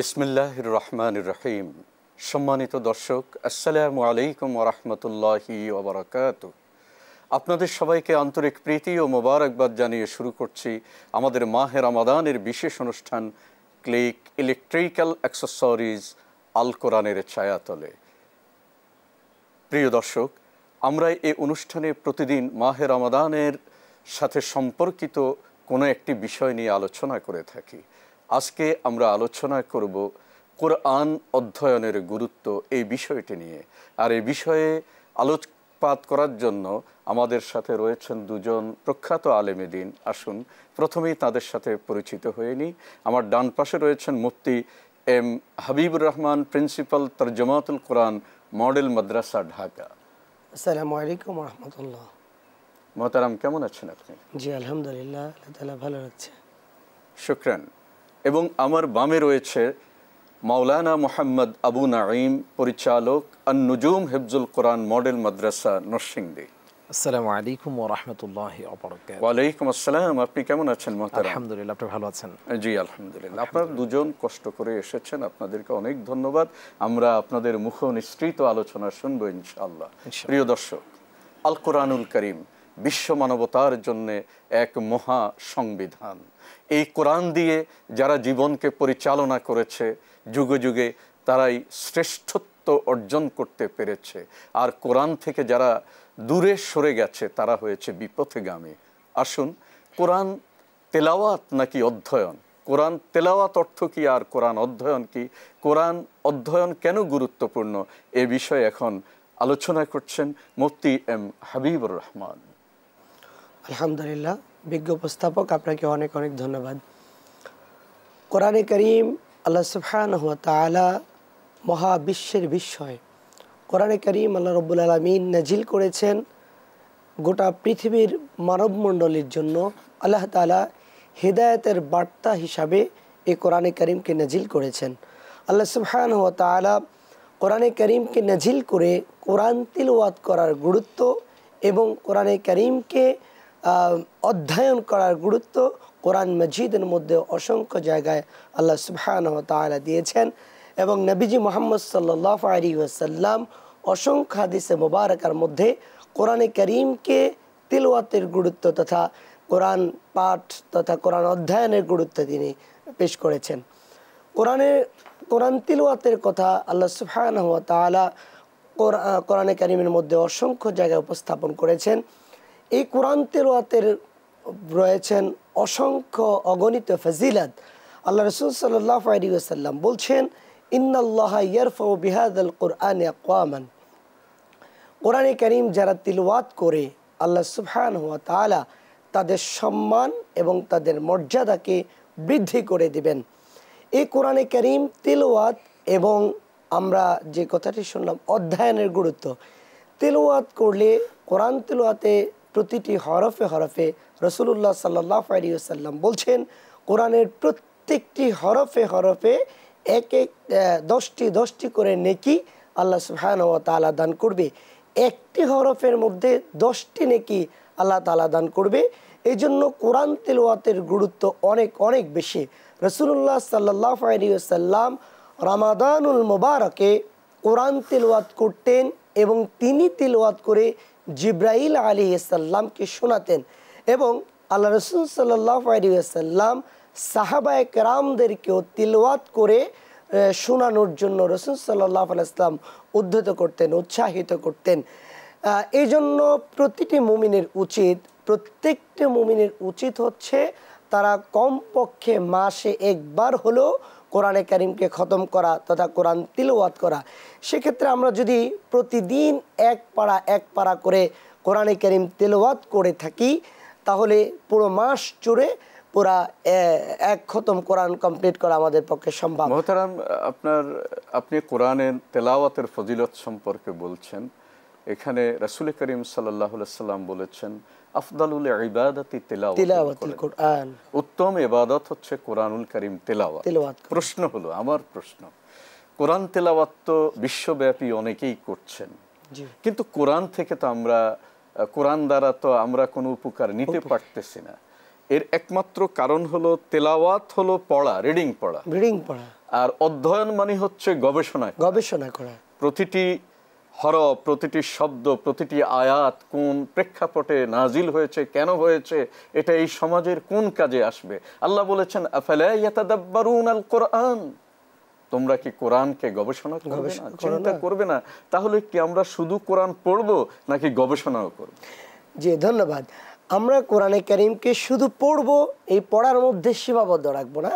বিসমিল্লাহির রহমানির রহিম। সম্মানিত দর্শক, আসসালামু আলাইকুম ওয়া রাহমাতুল্লাহি ওয়া বারাকাতুহু। আপনাদের সবাইকে আন্তরিক প্রীতি ও মোবারকবাদ জানিয়ে শুরু করছি আমাদের মাহে রমাদানের বিশেষ অনুষ্ঠান ক্লিক ইলেকট্রিক্যাল অ্যাক্সেসরিজ আল কোরআনের ছায়াতলে। প্রিয় দর্শক, আমরা এই অনুষ্ঠানে প্রতিদিন মাহে রমাদানের সাথে সম্পর্কিত কোনো একটি বিষয় নিয়ে আলোচনা করে থাকি। আজকে আমরা আলোচনা করব কোরআন অধ্যয়নের গুরুত্ব, এই বিষয়টি নিয়ে। আর এই বিষয়ে আলোকপাত করার জন্য আমাদের সাথে রয়েছেন দুজন প্রখ্যাত আলেমে দ্বীন। আসুন প্রথমেই তাদের সাথে পরিচিত হয়ে নিই। আমার ডান পাশে রয়েছেন মুফতি এম হাবিবুর রহমান, প্রিন্সিপাল তরজমাতুল কোরআন, মডেল মাদ্রাসা, ঢাকা। আসসালামু আলাইকুম ওয়া রাহমাতুল্লাহ। মোহতারাম, কেমন আছেন আপনি? জি আলহামদুলিল্লাহ, আল্লাহ তাআলা ভালো রাখছে। শুকরান। এবং আমার বামে রয়েছে মাওলানা মোহাম্মদ আবু নাঈম, পরিচালক আন-নুজুম হিফজুল কোরআন, মডেল মাদ্রাসা, নরসিংদী। আসসালামু আলাইকুম ওয়া রাহমাতুল্লাহি ওয়া বারাকাতুহু। ওয়া আলাইকুম আসসালাম। আপনি কেমন আছেন মোহতারাম? আলহামদুলিল্লাহ, আপনি ভালো আছেন? জি আলহামদুলিল্লাহ। আপনারা দুজন কষ্ট করে এসেছেন, আপনাদেরকে অনেক ধন্যবাদ। আমরা আপনাদের মুখ নিঃসৃত আলোচনা শুনবো ইনশাআল্লাহ। প্রিয় দর্শক, আল কোরআনুল কারীম বিশ্ব মানবতার জন্য এক মহা সংবিধান। এই কোরআন দিয়ে যারা জীবনকে পরিচালনা করেছে যুগে যুগে, তারাই শ্রেষ্ঠত্ব অর্জন করতে পেরেছে। আর কোরআন থেকে যারা দূরে সরে গেছে তারা হয়েছে বিপথগামী। আসুন, কোরআন তেলাওয়াত নাকি অধ্যয়ন? কোরআন তেলাওয়াত অর্থ কী আর কোরআন অধ্যয়ন কী? কোরআন অধ্যয়ন কেন গুরুত্বপূর্ণ, এ বিষয়ে এখন আলোচনা করছেন মুফতি এম হাবিবুর রহমান। আলহামদুলিল্লাহ, বিজ্ঞ উপস্থাপক, আপনাকে অনেক অনেক ধন্যবাদ। কোরআনে কারীম আল্লাহ সুবহানাহু ওয়া তাআলা মহাবিশ্বের বিস্ময়। কোরআনে কারীম আল্লাহ রাব্বুল আলামিন নাজিল করেছেন গোটা পৃথিবীর মানবমণ্ডলীর জন্য। আল্লাহ তাআলা হিদায়াতের বার্তা হিসাবে এই কোরআনে কারীমকে নাজিল করেছেন। আল্লাহ সুবহানাহু ওয়া তাআলা কোরআনে কারীমকে নাজিল করে কোরআন তিলাওয়াত করার গুরুত্ব এবং কোরআনে কারীমকে অধ্যয়ন করার গুরুত্ব কোরআন মাজিদের মধ্যে অসংখ্য জায়গায় আল্লাহ সুবহানাহু ওয়া তাআলা দিয়েছেন। এবং নবীজি মুহাম্মদ সাল্লাল্লাহু আলাইহি ওয়াসাল্লাম অসংখ্য হাদিসে মুবারাকার মধ্যে কোরআনে কারীমকে তিলাওয়াতের গুরুত্ব তথা কোরআন পাঠ তথা কোরআন অধ্যয়নের গুরুত্ব তিনি পেশ করেছেন। কোরআন তিলাওয়াতের কথা আল্লাহ সুবহানাহু ওয়া তাআলা কোরআনে কারীমের মধ্যে অসংখ্য জায়গায় উপস্থাপন করেছেন। এই কোরআন তিলাওয়াতের রয়েছেন অসংখ্য অগণিত ফজিলত। আল্লাহ রাসূল সাল্লাল্লাহু আলাইহি ওয়াসাল্লাম বলছেন, ইন্নাল্লাহা ইয়ারফাউ বিহাযাল কুরআনি আকওয়ামান। কোরআনে কারীম যারা তিলাওয়াত করে আল্লাহ সুবহানাহু ওয়া তাআলা তাদের সম্মান এবং তাদের মর্যাদাকে বৃদ্ধি করে দিবেন। এই কোরআনে কারীম তিলাওয়াত এবং আমরা যে কথাটি শুনলাম অধ্যয়নের গুরুত্ব, তিলাওয়াত করলে কোরআন তিলাওয়াতে প্রতিটি হরফে হরফে রাসূলুল্লাহ সাল্লাল্লাহু আলাইহি ওয়াসাল্লাম বলছেন, কোরআনের প্রত্যেকটি হরফে হরফে এক এক 10টি করে নেকি আল্লাহ সুবহানাহু ওয়া তাআলা দান করবে। একটি হরফের মধ্যে 10টি নেকি আল্লাহ তাআলা দান করবে। এই জন্য কোরআন তিলাওয়াতের গুরুত্ব অনেক অনেক বেশি। রাসূলুল্লাহ সাল্লাল্লাহু আলাইহি ওয়াসাল্লাম রমাদানুল মুবারকে কোরআন তিলাওয়াত করতেন এবং তিনি তিলাওয়াত করে জিবরাইল আলাইহিস সালামকে শোনাতেন। এবং আল্লাহ রাসূল সাল্লাল্লাহু আলাইহি ওয়াসাল্লাম সাহাবায়ে কেরামদেরকেও তিলাওয়াত করে শোনানোর জন্য রাসূল সাল্লাল্লাহু আলাইহি ওয়াসাল্লাম উদ্ধত করতেন, উৎসাহিত করতেন। এই জন্য প্রত্যেকটি মুমিনের উচিত হচ্ছে তারা কমপক্ষে মাসে একবার হলেও কোরআনে কারীমকে খতম করা তথা কোরআন তিলাওয়াত করা। সেক্ষেত্রে আমরা যদি প্রতিদিন এক পারা করে কোরআনে কারীম তিলাওয়াত করে থাকি, তাহলে পুরো মাস জুড়ে পুরা এক খতম কোরআন কমপ্লিট করা আমাদের পক্ষে সম্ভব। মোহতারাম, আপনি কোরআনের তেলাওয়াতের ফজিলত সম্পর্কে বলছেন। এখানে রাসূল করিম সাল্লাল্লাহু আলাইহি ওয়াসাল্লাম বলেছেন, আফদালুল ইবাদাতি তিলাওয়াতুল কুরআন, উত্তম ইবাদত হচ্ছে কোরআনুল কারীম তেলাওয়াত। প্রশ্ন হলো, আমার প্রশ্ন, কোরআন তেলাওয়াত তো বিশ্বব্যাপী অনেকেই করছেন, কিন্তু কোরআন থেকে তো আমরা কোরআন দ্বারা তো আমরা কোনো উপকার নিতে পারতেছি না। এর একমাত্র কারণ হলো তেলাওয়াত হলো পড়া, রিডিং পড়া, আর অধ্যয়ন মানে হচ্ছে গবেষণা করা। প্রতিটি হরফ, প্রতিটি শব্দ, প্রতিটি আয়াত কোন প্রেক্ষাপটে নাজিল হয়েছে, কেন হয়েছে, এটা এই সমাজের কোন কাজে আসবে। আল্লাহ বলেছেন আফালা ইয়াতাদাব্বারুনাল কোরআন, তোমরা কি কোরআনকে গবেষণা করবে না, চিন্তা করবে না? তাহলে কি আমরা শুধু কোরআন পড়বো নাকি গবেষণাও করব? জি, ধন্যবাদ। আমরা কোরআনে কারীমকে শুধু পড়বো, এই পড়ার মধ্যে সীমাবদ্ধ রাখবো না।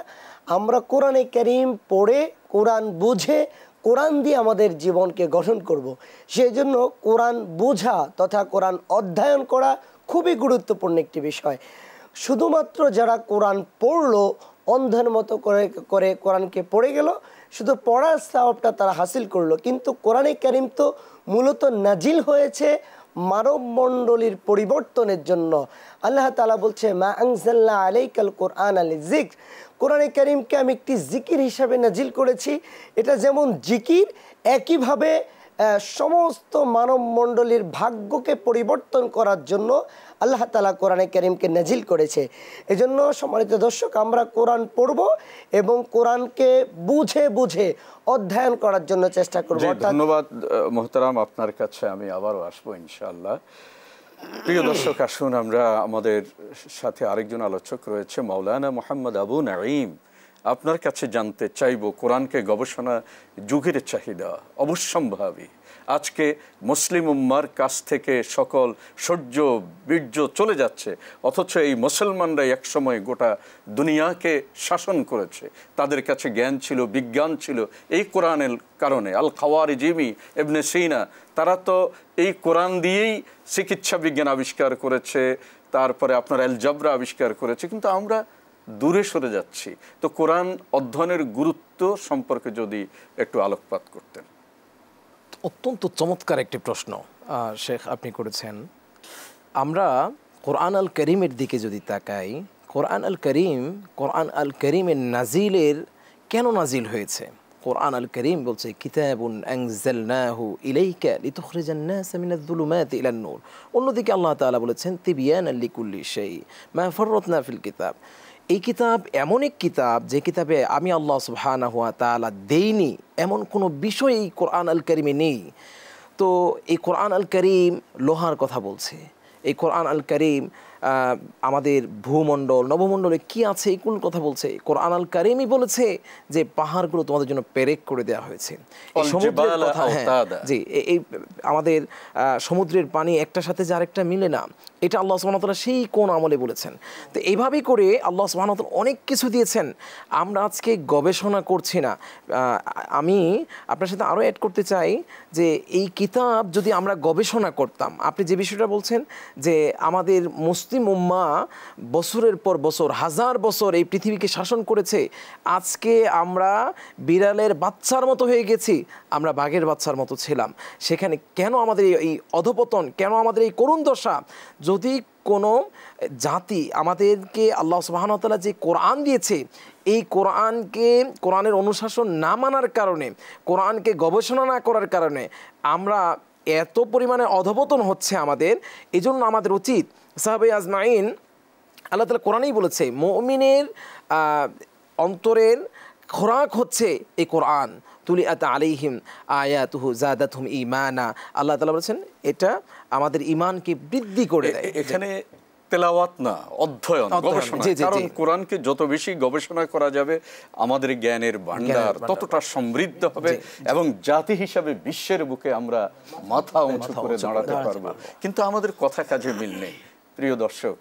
আমরা কোরআনে কারীম পড়ে, কোরআন বুঝে, কোরআন দিয়ে আমাদের জীবনকে গঠন করব। সেই জন্য কোরআন বোঝা তথা কোরআন অধ্যয়ন করা খুবই গুরুত্বপূর্ণ একটি বিষয়। শুধুমাত্র যারা কোরআন পড়লো, অন্ধের মতো করে কোরআনকে পড়ে গেল, শুধু পড়ার সওয়াবটা তারা হাসিল করলো, কিন্তু কোরআনে কারীম তো মূলত নাজিল হয়েছে মানব মণ্ডলীর পরিবর্তনের জন্য। আল্লাহ তাআলা বলছে মা আনজালনা আলাইকাল কোরআন লিযিকর, কোরআনে কারীমকে আমি একটি জিকির হিসাবে নাজিল করেছি। এটা যেমন জিকির, একইভাবে সমস্ত মানব মণ্ডলীর ভাগ্যকে পরিবর্তন করার জন্য আল্লাহ তাআলা কোরআনে কারীমকে নাজিল করেছে। এজন্য সম্মানিত দর্শক, আমরা কোরআন পড়ব এবং কোরআনকে বুঝে বুঝে অধ্যয়ন করার জন্য চেষ্টা করব। ধন্যবাদ মোহতারাম, আপনার কাছে আমি আবারও আসবো ইনশাআল্লাহ। প্রিয় দর্শক, আসুন আমরা আমাদের সাথে আরেকজন আলোচক রয়েছে, মাওলানা মোহাম্মদ আবু নাঈম। আপনার কাছে জানতে চাইব, কোরআনকে গবেষণা যুগের চাহিদা অবশ্যম্ভাবী। আজকে মুসলিম উম্মার কাছ থেকে সকল শৌর্য বীর্য চলে যাচ্ছে, অথচ এই মুসলমানরা একসময় গোটা দুনিয়াকে শাসন করেছে। তাদের কাছে জ্ঞান ছিল, বিজ্ঞান ছিল এই কোরআনের কারণে। আল খাওয়ারিজিমি, ইবনে সিনা, তারা তো এই কোরআন দিয়েই চিকিৎসা বিজ্ঞান আবিষ্কার করেছে, তারপরে আপনার অ্যালজাবরা আবিষ্কার করেছে, কিন্তু আমরা দূরে সরে যাচ্ছি। তো কোরআন অধ্যয়নের গুরুত্ব সম্পর্কে যদি একটু আলোকপাত করতেন। অত্যন্ত চমৎকার একটি প্রশ্ন শেখ আপনি করেছেন। আমরা কোরআন আল করিমের দিকে যদি তাকাই, কোরআন আল করিমের নাজিলের কেন নাজিল হয়েছে? কোরআন আল করিম বলছে কিতাবুন আনজালনাহু ইলাইকা লিতুখরিজান নাস মিনাজ যুলুমাতি ইলান নূর। অন্যদিকে আল্লাহ তাআলা বলেছেন তিবিয়ানান লিকুল্লি শাই মা ফাররাতনা ফিল কিতাব। এই কিতাব এমন এক কিতাব যে কিতাবে আমি আল্লাহ সুবহানাহু ওয়া তাআলা দেইনি এমন কোনো বিষয় এই কোরআন আল কারীমে নেই। তো এই কোরআন আল কারীম লোহার কথা বলছে, এই কোরআন আল কারীম আমাদের ভূমণ্ডল নবমণ্ডলে কি আছে এইগুলোর কথা বলছে। কোরআন আল কারীমই বলেছে যে পাহাড়গুলো তোমাদের জন্য পেরেক করে দেওয়া হয়েছে। এই সমুদ্রের কথা, জি, এই আমাদের সমুদ্রের পানি একটার সাথে যে আরেকটা মিলে না, এটা আল্লাহ সুবহানাহু ওয়া তাআলা সেই কোন আমলে বলেছেন। তো এইভাবেই করে আল্লাহ সুবহানাহু ওয়া তাআলা অনেক কিছু দিয়েছেন। আমরা আজকে গবেষণা করছি না। আমি আপনার সাথে আরও অ্যাড করতে চাই যে এই কিতাব যদি আমরা গবেষণা করতাম, আপনি যে বিষয়টা বলছেন যে আমাদের মুসলিম উম্মাহ বছরের পর বছর, হাজার বছর এই পৃথিবীকে শাসন করেছে, আজকে আমরা বিড়ালের বাচ্চার মতো হয়ে গেছি, আমরা বাঘের বাচ্চার মতো ছিলাম। সেখানে কেন আমাদের এই অধপতন, কেন আমাদের এই করুণ দশা? যদি কোনো জাতি আমাদেরকে আল্লাহ সুবহানাহু ওয়া তাআলা যে কোরআন দিয়েছে, এই কোরআনের অনুশাসন না মানার কারণে, কোরআনকে গবেষণা না করার কারণে আমরা এত পরিমাণে অধপতন হচ্ছে আমাদের। এই জন্য আমাদের উচিত, সাহাবায়ে আজমাইন, আল্লাহ তাআলা কোরআনেই বলেছে মুমিনের অন্তরের খোরাক হচ্ছে এই কোরআন। তুলিআত আলাইহিম আয়াতুহু যাদাতহুম ঈমানা। আল্লাহ তাআলা বলেছেন এটা আমাদের ঈমানকে বৃদ্ধি করে দেয়। এখানে তেলাওয়াত না, অধ্যয়ন, গবেষণা। কারণ কোরআনকে যত বেশি গবেষণা করা যাবে আমাদের জ্ঞানের ভান্ডার ততটা সমৃদ্ধ হবে এবং জাতি হিসাবে বিশ্বের বুকে আমরা মাথা উঁচু করে দাঁড়াতে পারবো। কিন্তু আমাদের কথা কাজে মিল নেই। প্রিয় দর্শক,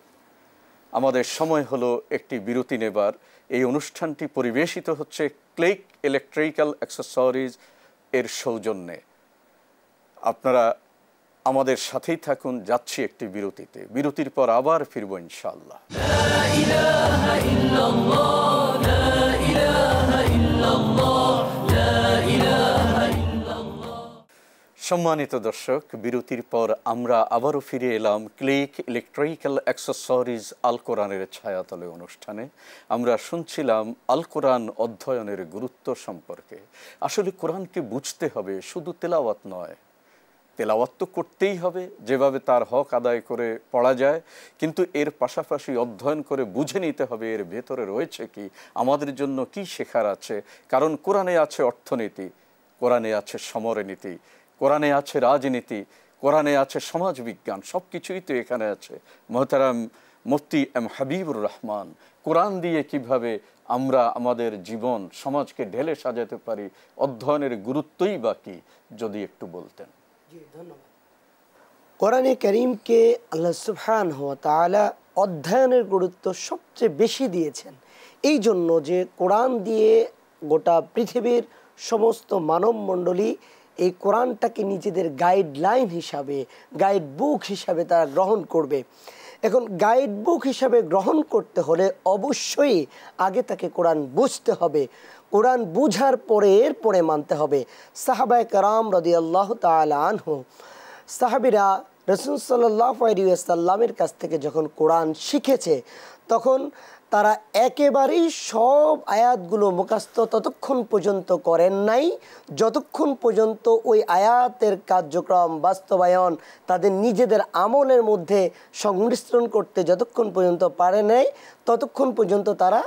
আমাদের সময় হলো একটি বিরতি নেবার। এই অনুষ্ঠানটি পরিবেশিত হচ্ছে ক্লিক ইলেকট্রিক্যাল অ্যাক্সেসরিজ এর সৌজন্যে। আপনারা আমাদের সাথেই থাকুন, যাচ্ছি একটি বিরতিতে। বিরতির পর আবার ফিরবো ইনশাআল্লাহ। সম্মানিত দর্শক, বিরতির পর আমরা আবারও ফিরে এলাম ক্লিক ইলেকট্রিক্যাল অ্যাক্সেসরিজ আল কোরআনের ছায়াতলে অনুষ্ঠানে। আমরা শুনছিলাম আল কোরআন অধ্যয়নের গুরুত্ব সম্পর্কে। আসলে কোরআনকে বুঝতে হবে, শুধু তেলাওয়াত নয়। তেলাওয়াত তো করতেই হবে, যেভাবে তার হক আদায় করে পড়া যায়, কিন্তু এর পাশাপাশি অধ্যয়ন করে বুঝে নিতে হবে এর ভেতরে রয়েছে কি, আমাদের জন্য কি শেখার আছে। কারণ কোরআনে আছে অর্থনীতি, কোরআনে আছে সমরনীতি, কোরআনে আছে রাজনীতি, কোরআনে আছে সমাজ বিজ্ঞান, সব কিছুই তো এখানে আছে। মোহতারাম মুফতি এম হাবিবুর রহমান, কোরআন দিয়ে কিভাবে আমরা আমাদের জীবন সমাজকে ঢেলে সাজাতে পারি, অধ্যয়নের গুরুত্বই বা কি, যদি একটু বলতেন। ধন্যবাদ। কোরআনে কারীমকে আল্লাহ সুবহানাহু ওয়া তাআলা অধ্যয়নের গুরুত্ব সবচেয়ে বেশি দিয়েছেন, এই জন্য যে কোরআন দিয়ে গোটা পৃথিবীর সমস্ত মানব মণ্ডলী এই কোরআনটাকে নিজেদের গাইডলাইন হিসাবে, গাইড বুক হিসাবে তারা গ্রহণ করবে। এখন গাইড বুক হিসাবে গ্রহণ করতে হলে অবশ্যই আগে তাকে কোরআন বুঝতে হবে, কোরআন বুঝার পরে এরপরে মানতে হবে। সাহাবায়ে কেরাম রাদিয়াল্লাহু তাআলা আনহু, সাহাবীরা রাসূল সাল্লাল্লাহু আলাইহি ওয়াসাল্লামের কাছ থেকে যখন কোরআন শিখেছে, তখন তারা একেবারেই সব আয়াতগুলো মুখস্থ ততক্ষণ পর্যন্ত করেন নাই, যতক্ষণ পর্যন্ত ওই আয়াতের কার্যক্রম বাস্তবায়ন তাদের নিজেদের আমলের মধ্যে সংমিশ্রণ করতে যতক্ষণ পর্যন্ত পারে নাই, ততক্ষণ পর্যন্ত তারা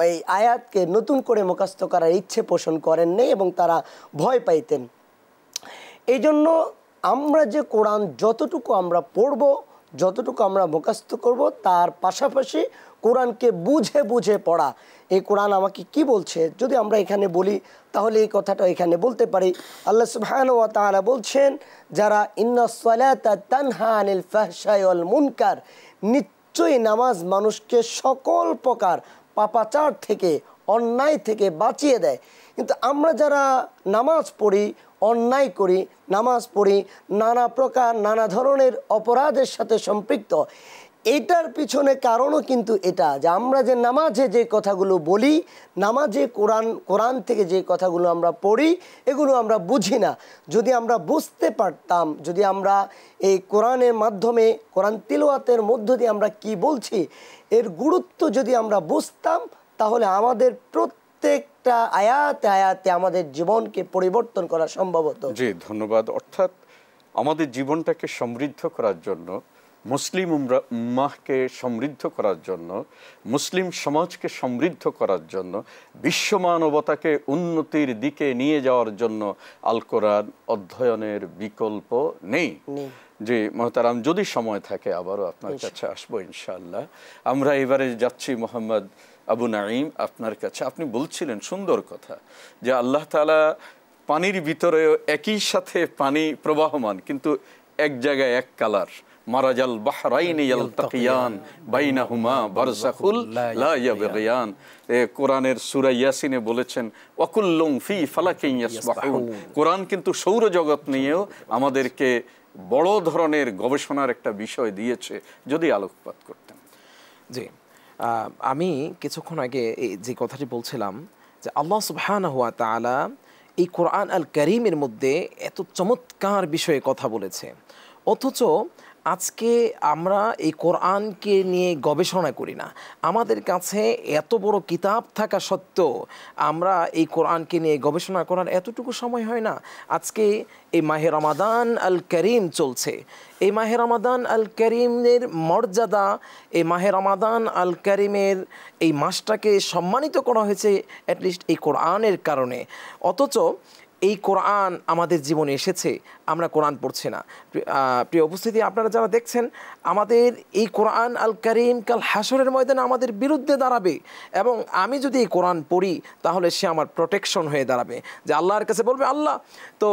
এই আয়াতকে নতুন করে মুখস্থ করার ইচ্ছে পোষণ করেন নাই এবং তারা ভয় পাইতেন। এই জন্য আমরা যে কোরআন যতটুকু আমরা পড়ব, যতটুকু আমরা মুখস্থ করব, তার পাশাপাশি কোরআনকে বুঝে বুঝে পড়া। এই কোরআন আমাকে কি বলছে যদি আমরা এখানে বলি, তাহলে এই কথাটা এখানে বলতে পারি। আল্লাহ সুবহানাহু ওয়া তাআলা বলছেন, যারা ইন্নাস সালাতা তানহা আনিল ফাহশাই ওয়াল মুনকার, নিশ্চয়ই নামাজ মানুষকে সকল প্রকার পাপাচার থেকে, অন্যায় থেকে বাঁচিয়ে দেয়। কিন্তু আমরা যারা নামাজ পড়ি, অন্যায় করি, নামাজ পড়ি, নানা প্রকার নানা ধরনের অপরাধের সাথে সম্পৃক্ত, এটার পিছনে কারণও কিন্তু এটা যে আমরা যে নামাজে যে কথাগুলো বলি, নামাজে কোরআন থেকে যে কথাগুলো আমরা পড়ি, এগুলো আমরা বুঝি না। যদি আমরা বুঝতে পারতাম, যদি আমরা এই কোরআনের মাধ্যমে, কোরআন তিলাওয়াতের মধ্য দিয়ে আমরা কি বলছি এর গুরুত্ব যদি আমরা বুঝতাম, তাহলে আমাদের প্রত্যেকটা আয়াতে আয়াতে আমাদের জীবনকে পরিবর্তন করা সম্ভব হতো। জি, ধন্যবাদ। অর্থাৎ আমাদের জীবনটাকে সমৃদ্ধ করার জন্য, মুসলিম উম্মাহকে সমৃদ্ধ করার জন্য, মুসলিম সমাজকে সমৃদ্ধ করার জন্য, বিশ্ব মানবতাকে উন্নতির দিকে নিয়ে যাওয়ার জন্য আল কোরআন অধ্যয়নের বিকল্প নেই। যে মোহতারাম, যদি সময় থাকে আবারও আপনার কাছে আসবো ইনশাআল্লাহ। আমরা এবারে যাচ্ছি মোহাম্মদ আবু নাঈম আপনার কাছে। আপনি বলছিলেন সুন্দর কথা যে আল্লাহ তাআলা পানির ভিতরেও একই সাথে পানি প্রবাহমান, কিন্তু এক জায়গায় এক কালার। মারাজাল বাহরাইনি ইয়ালতাকিয়ান বাইনাহুমা বারযাখুল লা ইয়াবগিয়ান। কোরআনের সূরা ইয়াসিনে বলেছেন ওয়াকুল্লুম ফি ফালাকিন ইয়াসবাহুন। কোরআন কিন্তু সৌরজগৎ নিয়েও আমাদেরকে বড় ধরনের গবেষণার একটা বিষয় দিয়েছে, যদি আলোকপাত করতেন। জি, আমি কিছুক্ষণ আগে যে কথাটি বলছিলাম যে আল্লাহ সুবহানাহু ওয়া তাআলা এই কোরআন আল কারীমের মধ্যে এত চমৎকার বিষয়ে কথা বলেছে, অথচ আজকে আমরা এই কোরআনকে নিয়ে গবেষণা করি না। আমাদের কাছে এত বড় কিতাব থাকা সত্ত্বেও আমরা এই কোরআনকে নিয়ে গবেষণা করার এতটুকু সময় হয় না। আজকে এই মাহে রমাদান আল করিম চলছে, এই মাহে রমাদান আল করিমের মর্যাদা, এই মাহে রমাদান আল করিমের এই মাসটাকে সম্মানিত করা হয়েছে অ্যাটলিস্ট এই কোরআনের কারণে, অথচ এই কোরআন আমাদের জীবনে এসেছে, আমরা কোরআন পড়ছি না। প্রিয় উপস্থিতি, আপনারা যারা দেখছেন, আমাদের এই কোরআন আল কারীম কাল হাসরের ময়দানে আমাদের বিরুদ্ধে দাঁড়াবে, এবং আমি যদি এই কোরআন পড়ি তাহলে সে আমার প্রোটেকশন হয়ে দাঁড়াবে, যে আল্লাহর কাছে বলবে আল্লাহ তো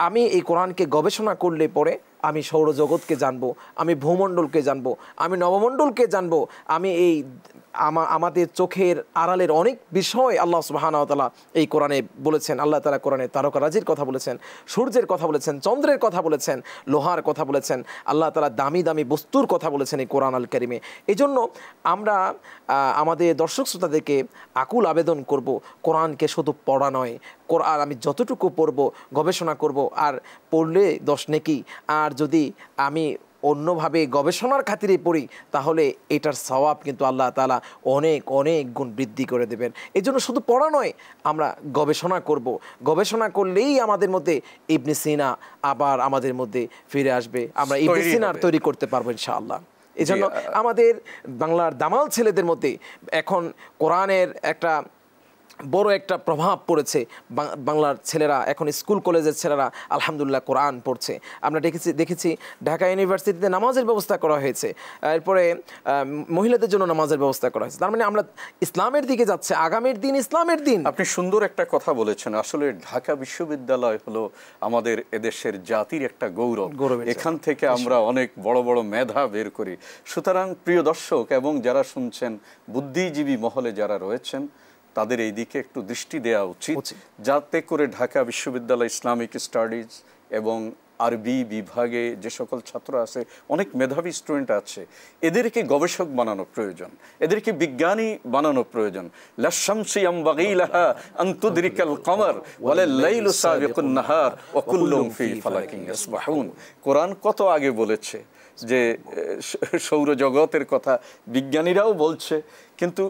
আমি এই কোরআনকে গবেষণা করলে পরে আমি সৌরজগৎকে জানবো, আমি ভূমণ্ডলকে জানবো, আমি নবমণ্ডলকে জানবো, আমি এই আমাদের চোখের আড়ালের অনেক বিষয় আল্লাহ সুবহানাহু ওয়া তাআলা এই কোরআনে বলেছেন। আল্লাহ তাআলা কোরআনে তারকারাজির কথা বলেছেন, সূর্যের কথা বলেছেন, চন্দ্রের কথা বলেছেন, লোহার কথা বলেছেন, আল্লাহ তাআলা দামি দামি বস্তুর কথা বলেছেন এই কোরআন আল কারিমে। এই জন্য আমরা আমাদের দর্শক শ্রোতাদেরকে আকুল আবেদন করব, কোরআনকে শুধু পড়া নয়, কোরআন আমি যতটুকু পড়ব, গবেষণা করব, আর পড়লে 10 নেকি, আর যদি আমি অন্যভাবে গবেষণার খাতিরে পড়ি তাহলে এটার সওয়াব কিন্তু আল্লাহ তাআলা অনেক অনেক গুণ বৃদ্ধি করে দেবেন। এই জন্য শুধু পড়া নয়, আমরা গবেষণা করব, গবেষণা করলেই আমাদের মধ্যে ইবনে সিনা আবার আমাদের মধ্যে ফিরে আসবে, আমরা ইবনে সিনার তৈরি করতে পারবো ইনশাআল্লাহ। এই জন্য আমাদের বাংলার দামাল ছেলেদের মধ্যে এখন কোরআনের একটা বড় একটা প্রভাব পড়েছে। বাংলার ছেলেরা এখন স্কুল কলেজের ছেলেরা আলহামদুলিল্লাহ কোরআন পড়ছে। আমরা দেখেছি ঢাকা ইউনিভার্সিটিতে নামাজের ব্যবস্থা করা হয়েছে, এরপরে মহিলাদের জন্য নামাজের ব্যবস্থা করা হয়েছে। তার মানে আমরা ইসলামের দিকে যাচ্ছে, আগামীর দিন ইসলামের দিন। আপনি সুন্দর একটা কথা বলেছেন। আসলে ঢাকা বিশ্ববিদ্যালয় হলো আমাদের এদেশের জাতির একটা গৌরব, এখান থেকে আমরা অনেক বড় বড় মেধা বের করি। সুতরাং প্রিয় দর্শক এবং যারা শুনছেন, বুদ্ধিজীবী মহলে যারা রয়েছেন, তাদের এই দিকে একটু দৃষ্টি দেওয়া উচিত, যাতে করে ঢাকা বিশ্ববিদ্যালয় ইসলামিক স্টাডিজ এবং আরবি বিভাগে যে সকল ছাত্র আছে, অনেক মেধাবী স্টুডেন্ট আছে, এদেরকে গবেষক বানানো প্রয়োজন, এদেরকে বিজ্ঞানী বানানো প্রয়োজন। লাশামসি ইয়ামবাগি লাহা আন তুদরিকাল কমর ওয়ালাল লাইলু সাবিকুন নাহার ওয়া কুল্লুম ফি ফালাকিন ইয়াসবাহুন। কোরআন কত আগে বলেছে যে সৌরজগতের কথা, বিজ্ঞানীরাও বলছে, কিন্তু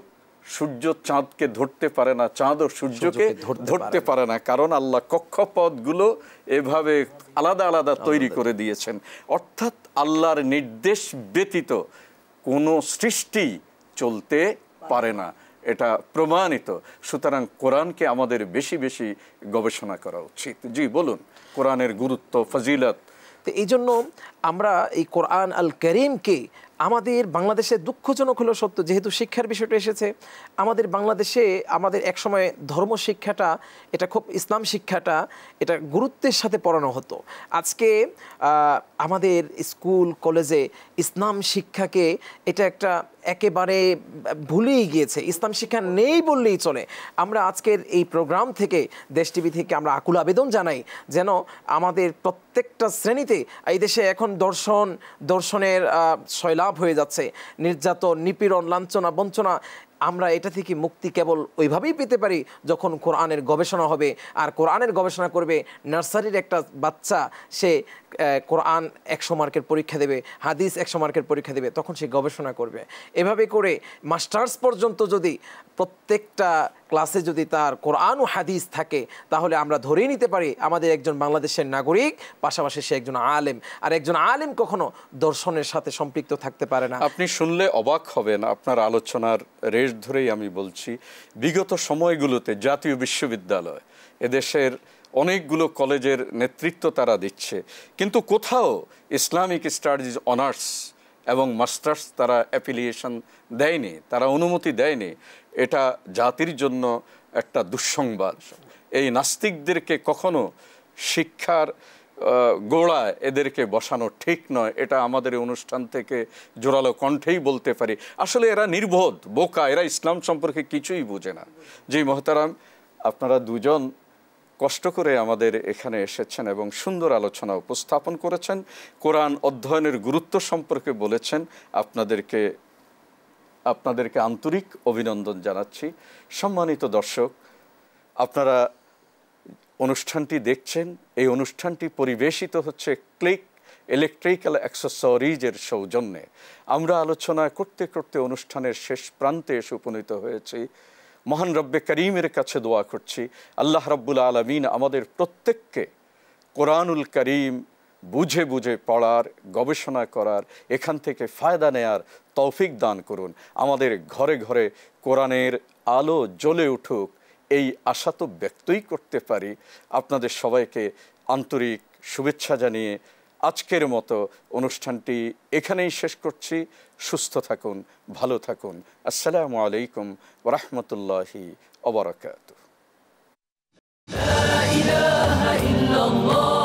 সূর্য চাঁদকে ধরতে পারে না, চাঁদও সূর্যকে ধরতে পারে না, কারণ আল্লাহ কক্ষপথগুলো এভাবে আলাদা আলাদা তৈরি করে দিয়েছেন। অর্থাৎ আল্লাহর নির্দেশ ব্যতীত কোনো সৃষ্টি চলতে পারে না, এটা প্রমাণিত। সুতরাং কোরআনকে আমাদের বেশি বেশি গবেষণা করা উচিত। জি বলুন, কোরআনের গুরুত্ব, ফজিলত। তো এই জন্য আমরা এই কোরআন আল কারীমকে আমাদের বাংলাদেশে দুঃখজনক হলো সত্য, যেহেতু শিক্ষার বিষয়টা এসেছে, আমাদের বাংলাদেশে আমাদের একসময় ধর্ম শিক্ষাটা, এটা খুব ইসলাম শিক্ষাটা এটা গুরুত্বের সাথে পড়ানো হতো। আজকে আমাদের স্কুল কলেজে ইসলাম শিক্ষাকে এটা একটা একেবারে ভুলেই গিয়েছে, ইসলাম শিক্ষা নেই বললেই চলে। আমরা আজকের এই প্রোগ্রাম থেকে, দেশ টিভি থেকে আমরা আকুল আবেদন জানাই যেন আমাদের প্রত্যেকটা শ্রেণীতে, এই দেশে এখন দর্শনের সয়লাভ হয়ে যাচ্ছে, নির্যাতন, নিপীড়ন, লাঞ্ছনা, বঞ্চনা, আমরা এটা থেকে মুক্তি কেবল ওইভাবেই পেতে পারি যখন কোরআনের গবেষণা হবে। আর কোরআনের গবেষণা করবে নার্সারির একটা বাচ্চা, সে কোরআন 100 মার্কের পরীক্ষা দেবে, হাদিস 100 মার্কের পরীক্ষা দেবে, তখন সে গবেষণা করবে। এভাবে করে মাস্টার্স পর্যন্ত যদি প্রত্যেকটা ক্লাসে যদি তার কোরআন ও হাদিস থাকে, তাহলে আমরা ধরেই নিতে পারি আমাদের একজন বাংলাদেশের নাগরিক, পাশাপাশি সে একজন আলেম। আর একজন আলেম কখনো দর্শনের সাথে সম্পৃক্ত থাকতে পারে না। আপনি শুনলে অবাক হবেন, আপনার আলোচনার রেশ ধরেই আমি বলছি, বিগত সময়গুলোতে জাতীয় বিশ্ববিদ্যালয়, এদেশের অনেকগুলো কলেজের নেতৃত্ব তারা দিচ্ছে, কিন্তু কোথাও ইসলামিক স্টাডিজ অনার্স এবং মাস্টার্স তারা অ্যাফিলিয়েশন দেয়নি, তারা অনুমতি দেয়নি। এটা জাতির জন্য একটা দুঃসংবাদ। এই নাস্তিকদেরকে কখনো শিক্ষার গোড়ায় এদেরকে বসানো ঠিক নয়, এটা আমাদের অনুষ্ঠান থেকে জোরালো কণ্ঠেই বলতে পারি। আসলে এরা নির্বোধ, বোকা, এরা ইসলাম সম্পর্কে কিছুই বোঝে না। জি মোহতারাম, আপনারা দুজন কষ্ট করে আমাদের এখানে এসেছেন এবং সুন্দর আলোচনা উপস্থাপন করেছেন, কোরআন অধ্যয়নের গুরুত্ব সম্পর্কে বলেছেন। আপনাদেরকে আন্তরিক অভিনন্দন জানাচ্ছি। সম্মানিত দর্শক, আপনারা অনুষ্ঠানটি দেখছেন, এই অনুষ্ঠানটি পরিবেশিত হচ্ছে ক্লিক ইলেকট্রিক্যাল অ্যাক্সেসরিজের সৌজন্যে। আমরা আলোচনা করতে করতে অনুষ্ঠানের শেষ প্রান্তে এসে উপনীত হয়েছি। মহান রব্বে করিমের কাছে দোয়া করছি, আল্লাহ রাব্বুল আলামিন আমাদের প্রত্যেককে কোরআনুল করিম বুঝে বুঝে পড়ার, গবেষণা করার, এখান থেকে ফায়দা নেয়ার তৌফিক দান করুন। আমাদের ঘরে ঘরে কোরআনের আলো জ্বলে উঠুক, এই আশা তো ব্যক্তই করতে পারি। আপনাদের সবাইকে আন্তরিক শুভেচ্ছা জানিয়ে আজকের মতো অনুষ্ঠানটি এখানেই শেষ করছি। সুস্থ থাকুন, ভালো থাকুন। আসসালামু আলাইকুম ওয়া রাহমাতুল্লাহি ওয়া বারাকাতুহু। লা ইলাহা ইল্লাল্লাহ।